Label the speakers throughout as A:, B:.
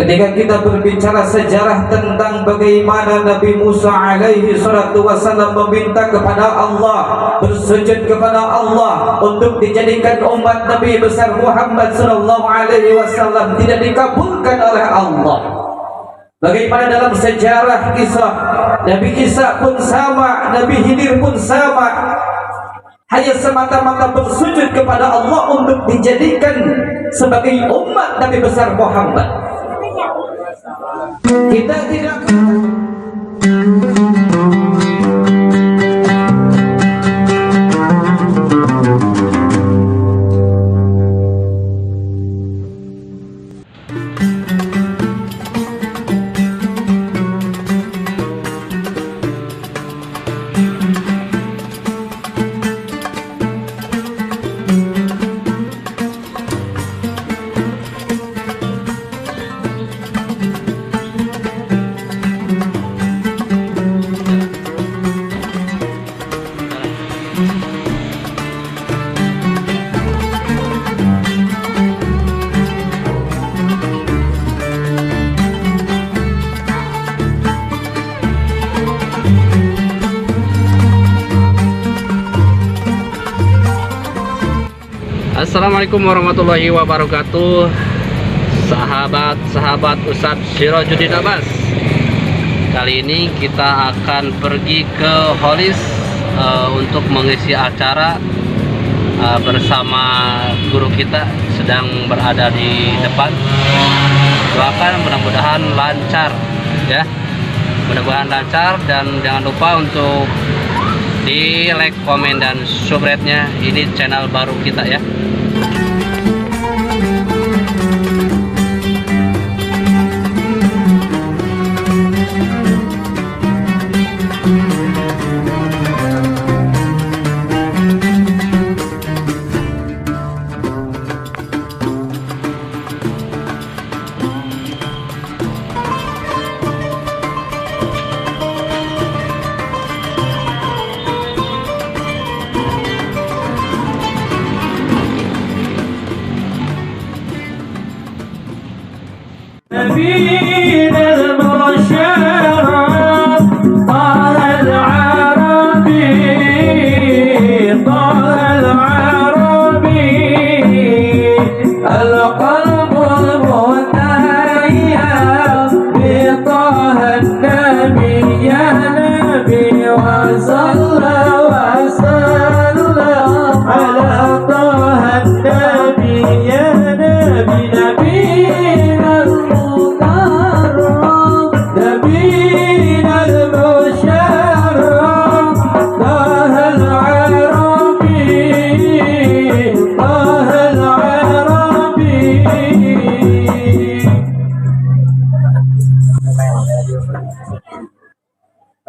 A: Ketika kita berbicara sejarah tentang bagaimana Nabi Musa alaihi salatu wasallam meminta kepada Allah, bersujud kepada Allah untuk dijadikan umat Nabi besar Muhammad sallallahu alaihi wasallam, tidak dikabulkan oleh Allah. Bagaimana dalam sejarah kisah Nabi Isa pun sama, Nabi Khidir pun sama, hanya semata-mata bersujud kepada Allah untuk dijadikan sebagai umat Nabi besar Muhammad. Kita tidak
B: Assalamualaikum warahmatullahi wabarakatuh. Sahabat-sahabat Ustadz Syirajuddin Abbas, kali ini kita akan pergi ke Holis untuk mengisi acara bersama guru kita sedang berada di depan. Doakan mudah-mudahan lancar ya, mudah-mudahan lancar, dan jangan lupa untuk di like, komen, dan subscribe-nya. Ini channel baru kita ya.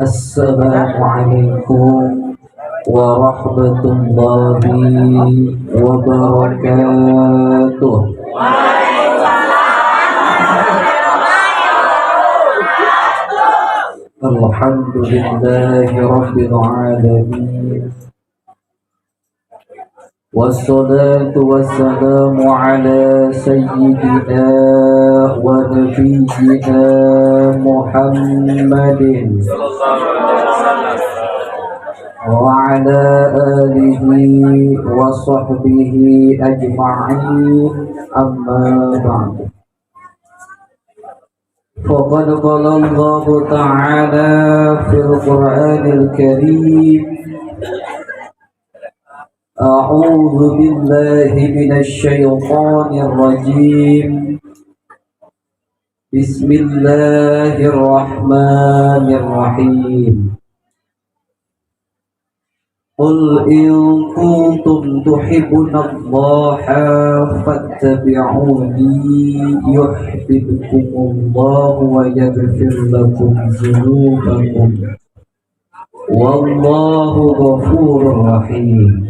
A: Assalamualaikum warahmatullahi wabarakatuh. Alhamdulillahi rabbil alamin, wassalatu wassalamu ala sayyidina wa nabiyyina Muhammadin wa ala alihi wa sahbihi ajma'in, amma ba'du. Faqad qala Allah ta'ala fil Qur'anil Karim, a'udzu billahi minasy syaithanir rajim. Bismillahirrahmanirrahim. Qul in kuntum tuhibbunallaha fattabi'uni yuhibbukumullahu wa yaghfir lakum dzunubakum wallahu ghafurur rahim.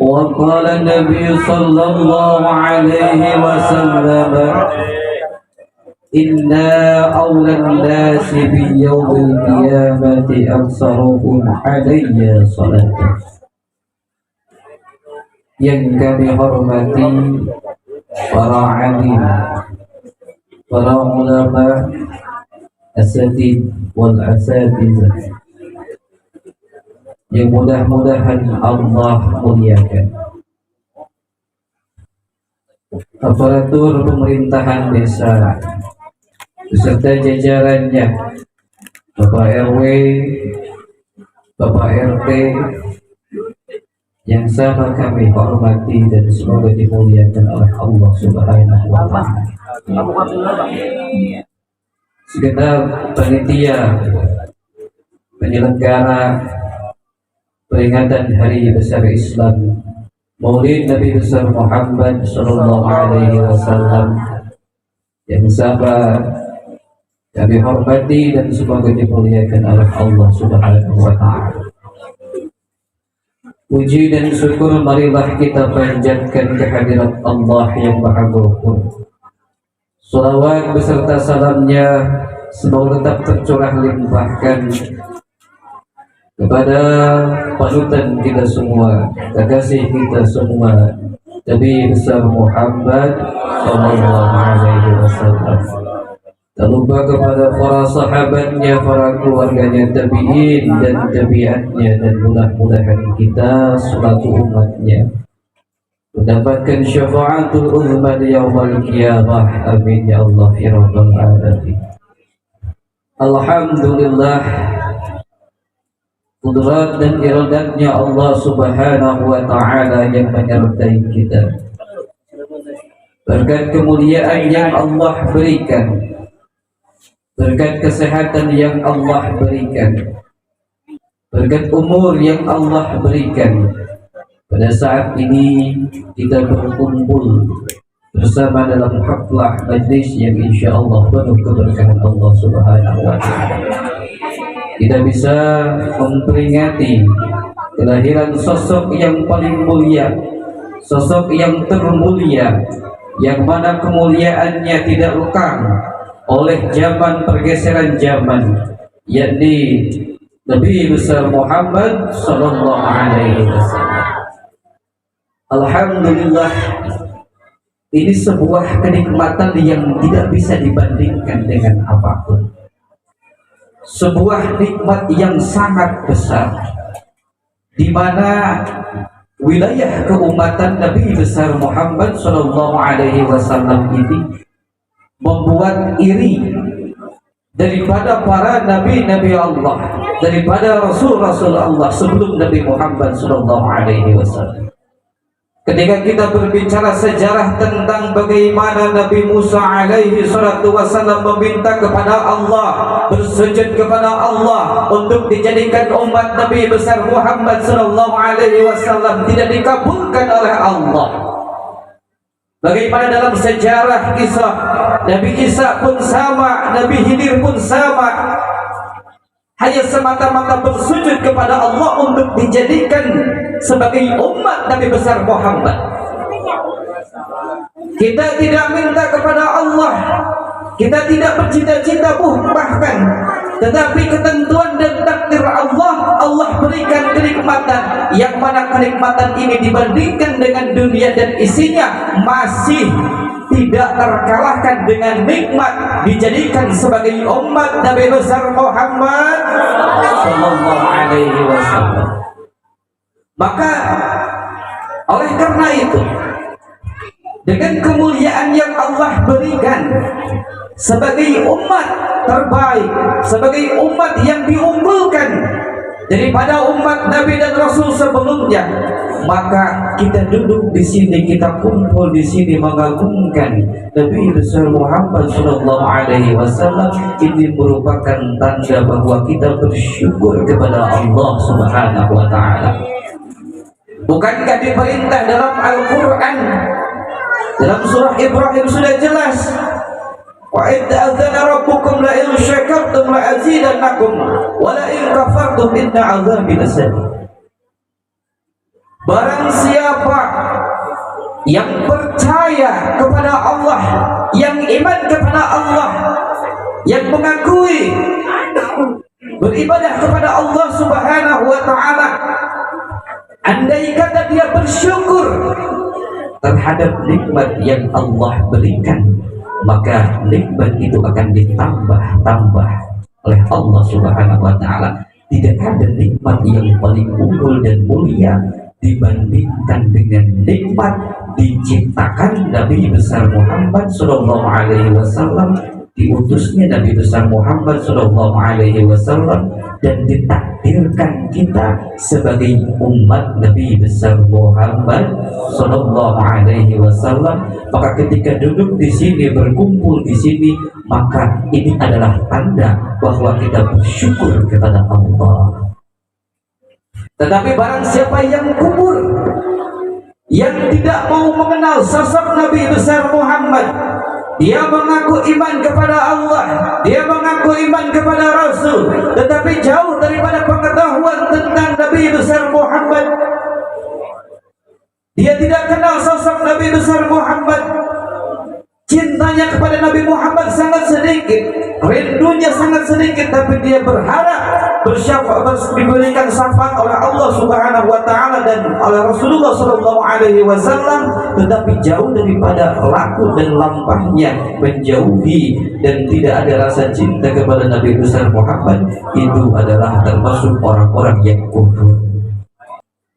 A: Wa qala Nabi sallallahu alaihi wasallam, inna awlan nasi bi yawmil qiyamati aksaruhum alayya salatan. Yang kami hormati para alim, para ulama, asatid wal asatizah yang mudah-mudahan Allah muliakan, aparatur pemerintahan desa beserta jajarannya, Bapak RW, Bapak RT yang sama kami hormati dan semoga dimuliakan oleh Allah Subhanahu wa Ta'ala. Segenap panitia penyelenggara peringatan Hari Besar Islam Maulid Nabi besar Muhammad sallallahu alaihi wasallam yang sabar kami hormati dan semoga dimuliakan oleh Allah Subhanahu wa Ta'ala. Puji dan syukur marilah kita panjatkan kehadirat Allah yang Maha Ghafur. Salawat beserta salamnya semoga tetap tercurah limpahkan kepada panutan kita semua, kekasih kita semua, Nabi besar Muhammad sallallahu alaihi wasallam. Tak lupa kepada para sahabatnya, para keluarganya, tabi'in dan tabi'atnya, dan mudah-mudahan kita selaku umatnya mendapatkan syafaatul uzma di yaumil qiyamah. Amin ya Allah ya rabbal alamin. Alhamdulillah, kudrat dan iradatnya Allah Subhanahu wa Ta'ala yang menyertai kita. Berkat kemuliaan yang Allah berikan, berkat kesehatan yang Allah berikan, berkat umur yang Allah berikan, pada saat ini kita berkumpul bersama dalam haflah majlis yang insya Allah penuh keberkahan Allah Subhanahu wa Ta'ala. Kita bisa memperingati kelahiran sosok yang paling mulia, sosok yang termulia, yang mana kemuliaannya tidak lekang oleh zaman pergeseran zaman, yakni Nabi besar Muhammad sallallahu alaihi wasallam. Alhamdulillah, ini sebuah kenikmatan yang tidak bisa dibandingkan dengan apapun. Sebuah nikmat yang sangat besar, di mana wilayah keumatan Nabi besar Muhammad sallallahu alaihi wasallam ini membuat iri daripada para nabi-nabi Allah, daripada rasul-rasul Allah sebelum Nabi Muhammad sallallahu alaihi wasallam. Ketika kita berbicara sejarah tentang bagaimana Nabi Musa alaihi salatu wasallam meminta kepada Allah, bersujud kepada Allah untuk dijadikan umat Nabi besar Muhammad sallallahu alaihi wasallam, tidak dikabulkan oleh Allah. Bagaimana dalam sejarah kisah Nabi Isa pun sama, Nabi Khidir pun sama, hanya semata-mata bersujud kepada Allah untuk dijadikan sebagai umat Nabi besar Muhammad. Kita tidak minta kepada Allah, kita tidak bercita-cita bahkan, tetapi ketentuan dan takdir Allah, Allah berikan kenikmatan, yang mana kenikmatan ini dibandingkan dengan dunia dan isinya masih tidak terkalahkan dengan nikmat dijadikan sebagai umat Nabi besar Muhammad sallallahu alaihi wasallam. Maka oleh karena itu, dengan kemuliaan yang Allah berikan sebagai umat terbaik, sebagai umat yang diunggulkan daripada umat Nabi dan Rasul sebelumnya, maka kita duduk di sini, kita kumpul di sini mengagungkan Nabi besar Muhammad sallallahu alaihi wasallam. Ini merupakan tanda bahwa kita bersyukur kepada Allah Subhanahu wa Ta'ala. Bukankah diperintah dalam Al-Quran, dalam surah Ibrahim sudah jelas, wa idza adzana rabbukum la in syakartum la azidannakum wa la in kafartum inna azabi lasadid. Barang siapa yang percaya kepada Allah, yang iman kepada Allah, yang mengakui beribadah kepada Allah Subhanahu wa Ta'ala, andai kata dia bersyukur terhadap nikmat yang Allah berikan, maka nikmat itu akan ditambah-tambah oleh Allah Subhanahu wa taala. Tidak ada nikmat yang paling unggul dan mulia dibandingkan dengan nikmat diciptakan Nabi besar Muhammad sallallahu alaihi wasallam, diutusnya Nabi besar Muhammad sallallahu alaihi wasallam, dan ditakdirkan kita sebagai umat Nabi besar Muhammad sallallahu alaihi wasallam. Maka ketika duduk di sini, berkumpul di sini, maka ini adalah tanda bahwa kita bersyukur kepada Allah. Tetapi barang siapa yang kubur, yang tidak mau mengenal sosok Nabi besar Muhammad, dia mengaku iman kepada Allah, dia mengaku iman kepada Rasul, tetapi jauh daripada pengetahuan tentang Nabi besar Muhammad, dia tidak kenal sosok Nabi besar Muhammad, cintanya kepada Nabi Muhammad sangat sedikit, rindunya sangat sedikit, tapi dia berharap diberikan syafaat oleh Allah Subhanahu wa taala dan oleh Rasulullah sallallahu alaihi wasallam, tetapi jauh daripada laku dan lampahnya menjauhi dan tidak ada rasa cinta kepada Nabi besar Muhammad, itu adalah termasuk orang-orang yang kufur.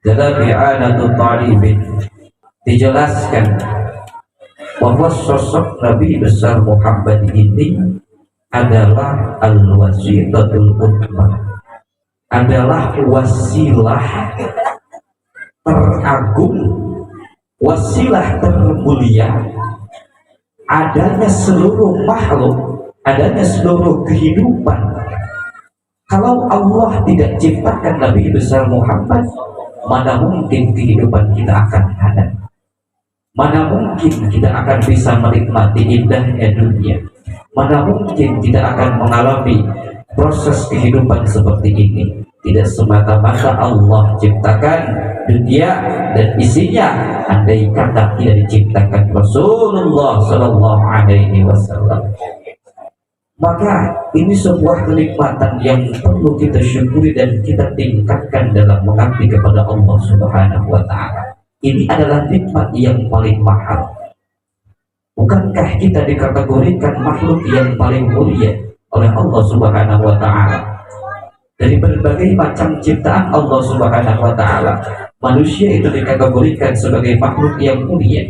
A: Dalam i'anatul talibin dijelaskan bahwa sosok Nabi besar Muhammad ini adalah al-wasilatul utmah, adalah wasilah teragung, wasilah termulia, adanya seluruh makhluk, adanya seluruh kehidupan. Kalau Allah tidak ciptakan Nabi besar Muhammad, mana mungkin kehidupan kita akan ada? Mana mungkin kita akan bisa menikmati indahnya dunia? Mana mungkin kita akan mengalami proses kehidupan seperti ini? Tidak semata-mata Allah ciptakan dunia dan isinya, andai kata tidak diciptakan Rasulullah sallallahu alaihi wasallam. Maka ini sebuah kenikmatan yang perlu kita syukuri dan kita tingkatkan dalam mengabdi kepada Allah Subhanahu wa taala. Ini adalah nikmat yang paling mahal. Bukankah kita dikategorikan makhluk yang paling mulia oleh Allah Subhanahu wa taala? Dari berbagai macam ciptaan Allah Subhanahu wa taala, manusia itu dikategorikan sebagai makhluk yang mulia.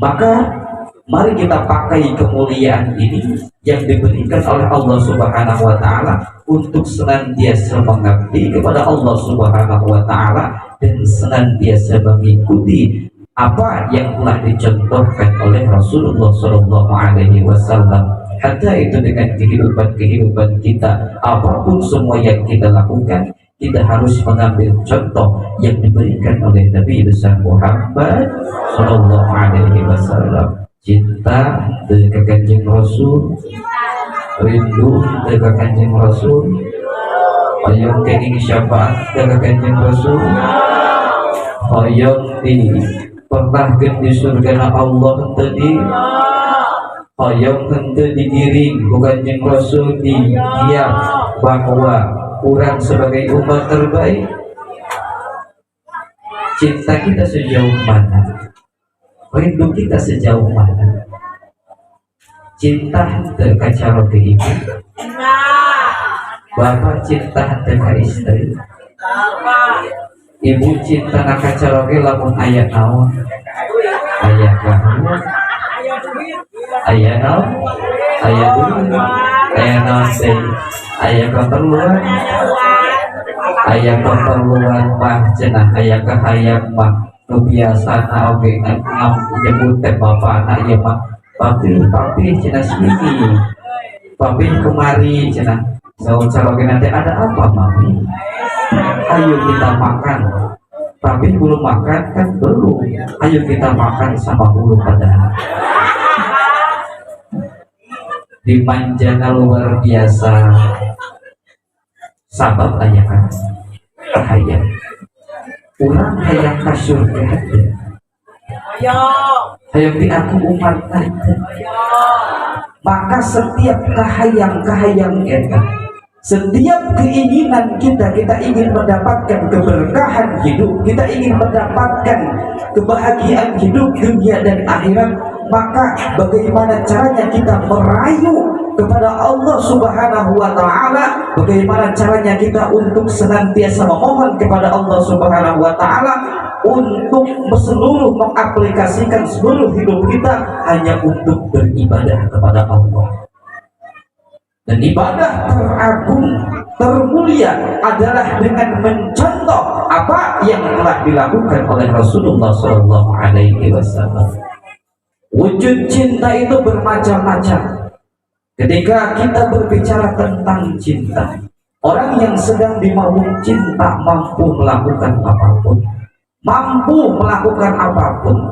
A: Maka mari kita pakai kemuliaan ini yang diberikan oleh Allah Subhanahu wa taala untuk senantiasa mengabdi kepada Allah Subhanahu wa taala dan senantiasa mengikuti apa yang telah dicontohkan oleh Rasulullah sallallahu alaihi wasallam. Hatta itu dengan kehidupan kita, apapun semua yang kita lakukan, kita harus mengambil contoh yang diberikan oleh Nabi besar Muhammad sallallahu alaihi wasallam. Cinta dengan Kanjeng Rasul, rindu dengan Kanjeng Rasul, hoyong kenging syafaat dengan Kanjeng Rasul, hoyong di pernah di surga Allah tadi, hoyong henteu digiring ku Kanjeng Rasul di dia bahwa kurang sebagai umat terbaik. Cinta kita sejauh mana? Rindu kita sejauh mana? Cinta terkacau ke ibu, bapak cinta terka istri, ibu cinta nakacau ke lamun ayah naon, ayah gahut, ayah naon, ayah duit, ayah naon teh, ayah keperluan, ayah keperluan mah cenah ayah kahayang mah. Kebiasaan oke nyebut teh bapak anak ya pak, papi cina sini, papi kemari cina jauh caloge nanti ada apa mami? Ayo kita makan. Papi belum makan kan belum. Ayo kita makan sama bulu padahal. Dimanjana luar biasa. Sabab ayah kan, ayah. Urang hayang ka surga teh. Hayang di aku umat teh. Maka setiap kahayang eta, setiap keinginan kita ingin mendapatkan keberkahan hidup, kita ingin mendapatkan kebahagiaan hidup dunia dan akhirat, maka bagaimana caranya kita merayu kepada Allah Subhanahu wa taala, bagaimana caranya kita untuk senantiasa memohon kepada Allah Subhanahu wa taala untuk seluruh mengaplikasikan seluruh hidup kita hanya untuk beribadah kepada Allah. Dan ibadah teragung, termulia adalah dengan mencontoh apa yang telah dilakukan oleh Rasulullah SAW. Wujud cinta itu bermacam-macam. Ketika kita berbicara tentang cinta, orang yang sedang dimabuk cinta mampu melakukan apapun,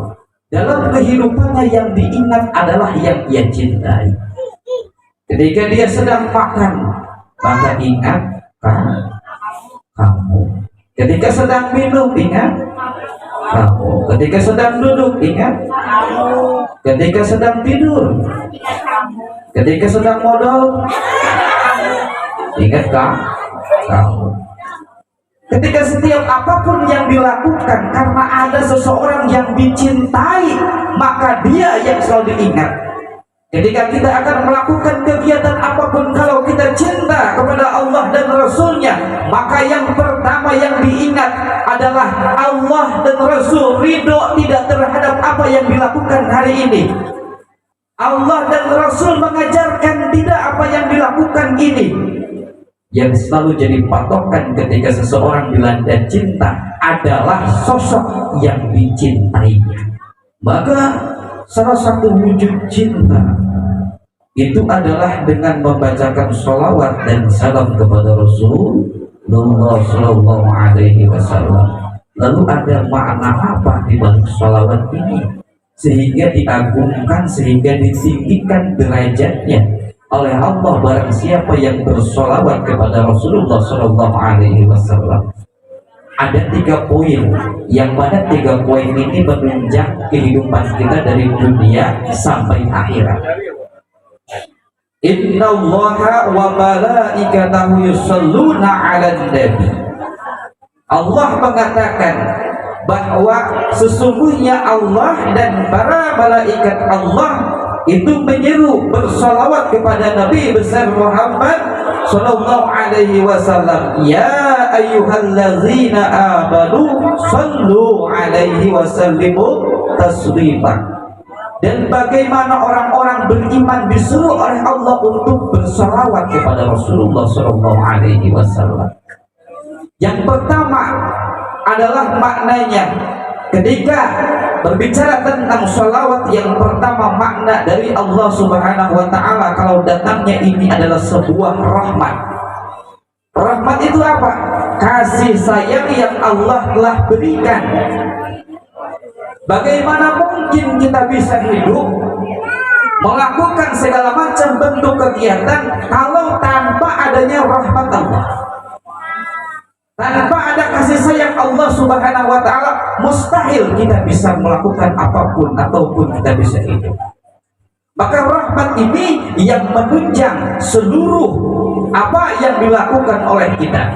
A: dalam kehidupannya yang diingat adalah yang ia cintai. Ketika dia sedang makan, maka ingat kamu. Ketika sedang minum, ingat kamu. Ketika sedang duduk, ingat kamu. Ketika sedang tidur, ketika sedang modal, ingat kamu. Ketika setiap apapun yang dilakukan karena ada seseorang yang dicintai, maka dia yang selalu diingat. Ketika kita akan melakukan kegiatan apapun, kalau kita cinta kepada Allah dan Rasulnya, maka yang pertama yang diingat adalah Allah dan Rasul ridho tidak terhadap apa yang dilakukan hari ini. Allah dan Rasul mengajarkan tidak apa yang dilakukan ini. Yang selalu jadi patokan ketika seseorang dilanda cinta adalah sosok yang dicintainya. Maka salah satu wujud cinta itu adalah dengan membacakan sholawat dan salam kepada Rasulullah SAW. Lalu ada makna apa di balik sholawat ini sehingga diagungkan, sehingga ditinggikan derajatnya oleh Allah barang siapa yang bersolawat kepada Rasulullah SAW? Ada 3 poin, yang mana 3 poin ini menunjang kehidupan kita dari dunia sampai akhirat. Inna Allaha wa malaikatahu yusalluna 'alan nabi. Allah mengatakan bahwa sesungguhnya Allah dan para malaikat Allah itu menyeru bersalawat kepada Nabi besar Muhammad sallallahu alaihi wasallam. Ya ayyuhallazina amanu sallu alaihi wasallimu taslima. Dan bagaimana orang-orang beriman disuruh oleh Allah untuk bersalawat kepada Rasulullah sallallahu alaihi wasallam. Yang pertama adalah maknanya. Ketika berbicara tentang sholawat, yang pertama makna dari Allah Subhanahu wa ta'ala kalau datangnya ini adalah sebuah rahmat. Rahmat itu apa? Kasih sayang yang Allah telah berikan. Bagaimana mungkin kita bisa hidup melakukan segala macam bentuk kegiatan kalau tanpa adanya rahmat Allah? Tanpa ada kasih sayang Allah Subhanahu wa ta'ala, mustahil kita bisa melakukan apapun ataupun kita bisa hidup. Maka rahmat ini yang menunjang seluruh apa yang dilakukan oleh kita.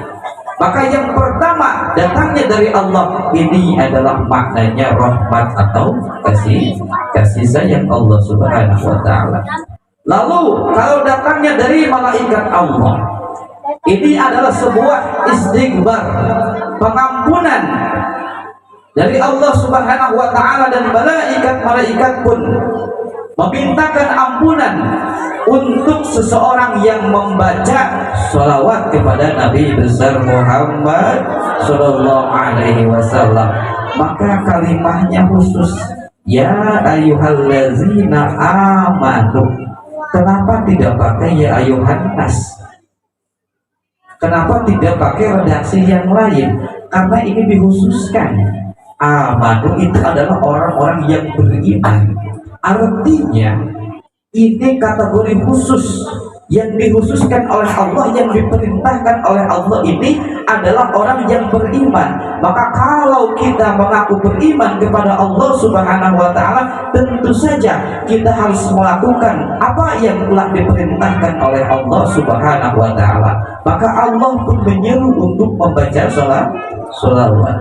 A: Maka yang pertama datangnya dari Allah, ini adalah maknanya rahmat atau kasih sayang Allah Subhanahu wa ta'ala. Lalu kalau datangnya dari malaikat Allah, ini adalah sebuah istighfar, pengampunan dari Allah Subhanahu wa ta'ala, dan malaikat pun memintakan ampunan untuk seseorang yang membaca sholawat kepada Nabi besar Muhammad sallallahu alaihi wasallam. Maka kalimahnya khusus, ya ayyuhallazina amanu. Kenapa tidak pakai ya ayyuhan nas? Kenapa tidak pakai redaksi yang lain? Karena ini dikhususkan. Amanu itu adalah orang-orang yang beriman. Artinya ini kategori khusus yang dikhususkan oleh Allah, yang diperintahkan oleh Allah ini adalah orang yang beriman. Maka kalau kita mengaku beriman kepada Allah Subhanahu wa ta'ala, tentu saja kita harus melakukan apa yang telah diperintahkan oleh Allah Subhanahu wa ta'ala. Maka Allah pun menyeru untuk membaca sholawat.